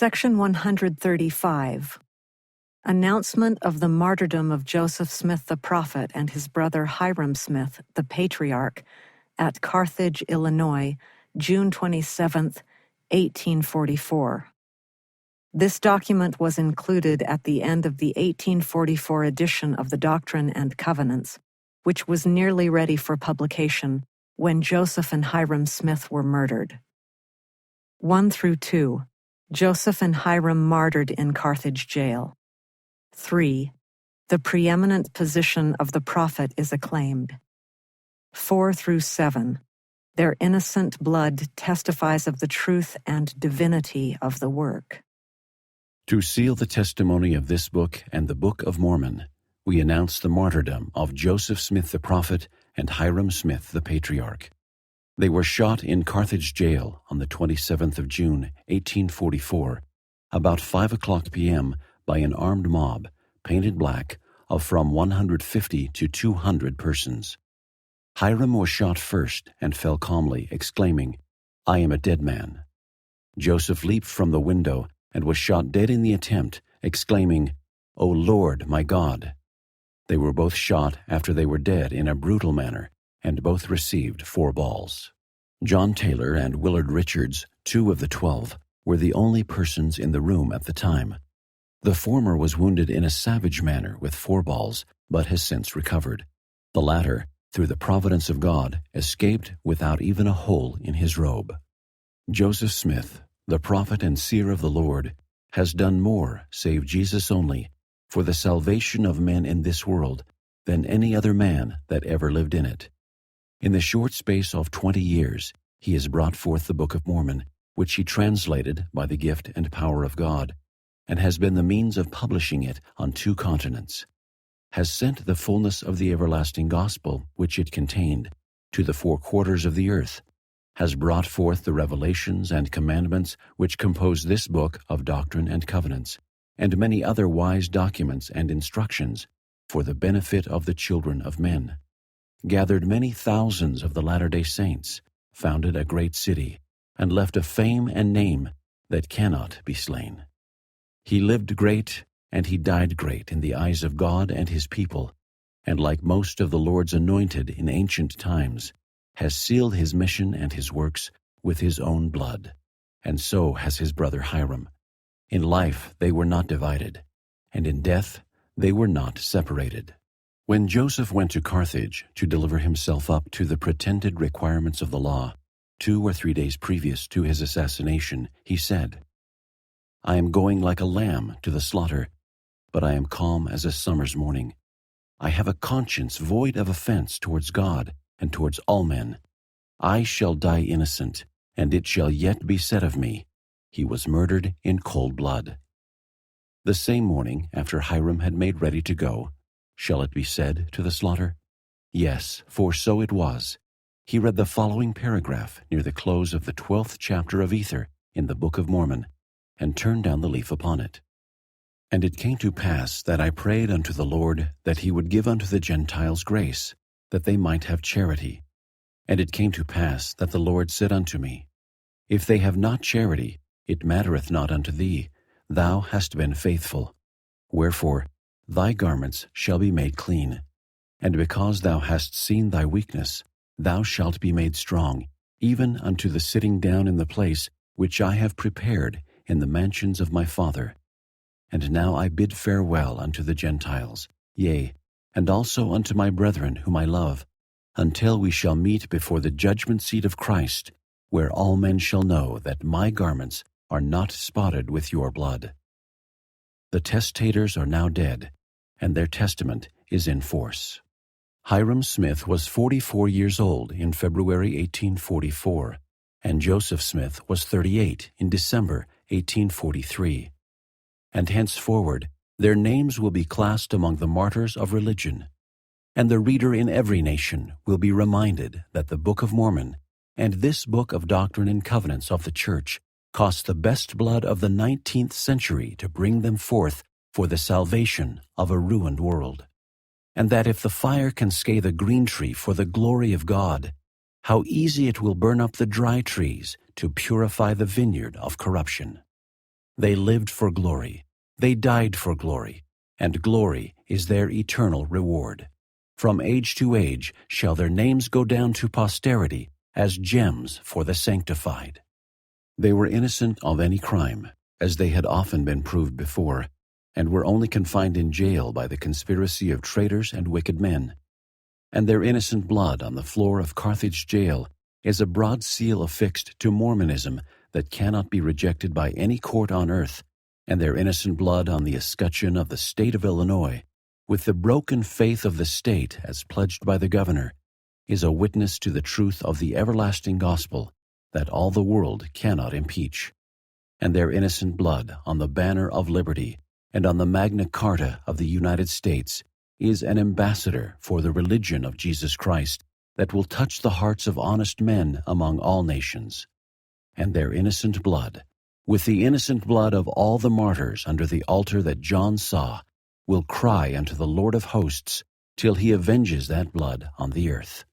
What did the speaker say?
Section 135. Announcement of the martyrdom of Joseph Smith the Prophet and his brother Hyrum Smith the Patriarch at Carthage, Illinois, June 27, 1844. This document was included at the end of the 1844 edition of the Doctrine and Covenants, which was nearly ready for publication when Joseph and Hyrum Smith were murdered. 1 through 2. Joseph and Hyrum martyred in Carthage jail. 3. The preeminent position of the prophet is acclaimed. 4 through 7. Their innocent blood testifies of the truth and divinity of the work. To seal the testimony of this book and the Book of Mormon, we announce the martyrdom of Joseph Smith the Prophet and Hyrum Smith the Patriarch. They were shot in Carthage jail on the 27th of June, 1844, about 5 o'clock p.m. by an armed mob, painted black, of from 150 to 200 persons. Hyrum was shot first and fell calmly, exclaiming, "I am a dead man." Joseph leaped from the window and was shot dead in the attempt, exclaiming, "O Lord, my God." They were both shot after they were dead in a brutal manner, and both received 4 balls. John Taylor and Willard Richards, 2 of the 12, were the only persons in the room at the time. The former was wounded in a savage manner with 4 balls, but has since recovered. The latter, through the providence of God, escaped without even a hole in his robe. Joseph Smith, the prophet and seer of the Lord, has done more, save Jesus only, for the salvation of men in this world than any other man that ever lived in it. In the short space of 20 years, he has brought forth the Book of Mormon, which he translated by the gift and power of God, and has been the means of publishing it on 2 continents, has sent the fullness of the everlasting gospel which it contained to the 4 quarters of the earth, has brought forth the revelations and commandments which compose this book of Doctrine and Covenants, and many other wise documents and instructions for the benefit of the children of men, gathered many thousands of the Latter-day Saints, founded a great city, and left a fame and name that cannot be slain. He lived great, and he died great in the eyes of God and his people, and like most of the Lord's anointed in ancient times, has sealed his mission and his works with his own blood, and so has his brother Hyrum. In life they were not divided, and in death they were not separated. When Joseph went to Carthage to deliver himself up to the pretended requirements of the law, 2 or 3 days previous to his assassination, he said, "I am going like a lamb to the slaughter, but I am calm as a summer's morning. I have a conscience void of offense towards God and towards all men. I shall die innocent, and it shall yet be said of me, he was murdered in cold blood." The same morning, after Hyrum had made ready to go, shall it be said to the slaughter? Yes, for so it was. He read the following paragraph near the close of the 12th chapter of Ether in the Book of Mormon, and turned down the leaf upon it. "And it came to pass that I prayed unto the Lord that he would give unto the Gentiles grace, that they might have charity. And it came to pass that the Lord said unto me, If they have not charity, it mattereth not unto thee, thou hast been faithful. Wherefore, thy garments shall be made clean. And because thou hast seen thy weakness, thou shalt be made strong, even unto the sitting down in the place which I have prepared in the mansions of my Father. And now I bid farewell unto the Gentiles, yea, and also unto my brethren whom I love, until we shall meet before the judgment seat of Christ, where all men shall know that my garments are not spotted with your blood. The testators are now dead, and their testament is in force." Hyrum Smith was 44 years old in February 1844, and Joseph Smith was 38 in December 1843. And henceforward their names will be classed among the martyrs of religion, and the reader in every nation will be reminded that the Book of Mormon and this book of Doctrine and Covenants of the Church cost the best blood of the 19th century to bring them forth for the salvation of a ruined world, and that if the fire can scathe a green tree for the glory of God, how easy it will burn up the dry trees to purify the vineyard of corruption. They lived for glory, they died for glory, and glory is their eternal reward. From age to age shall their names go down to posterity as gems for the sanctified. They were innocent of any crime, as they had often been proved before, and were only confined in jail by the conspiracy of traitors and wicked men. And their innocent blood on the floor of Carthage jail is a broad seal affixed to Mormonism that cannot be rejected by any court on earth, and their innocent blood on the escutcheon of the state of Illinois, with the broken faith of the state as pledged by the governor, is a witness to the truth of the everlasting gospel that all the world cannot impeach. And their innocent blood on the banner of liberty and on the Magna Carta of the United States is an ambassador for the religion of Jesus Christ that will touch the hearts of honest men among all nations. And their innocent blood, with the innocent blood of all the martyrs under the altar that John saw, will cry unto the Lord of hosts till he avenges that blood on the earth.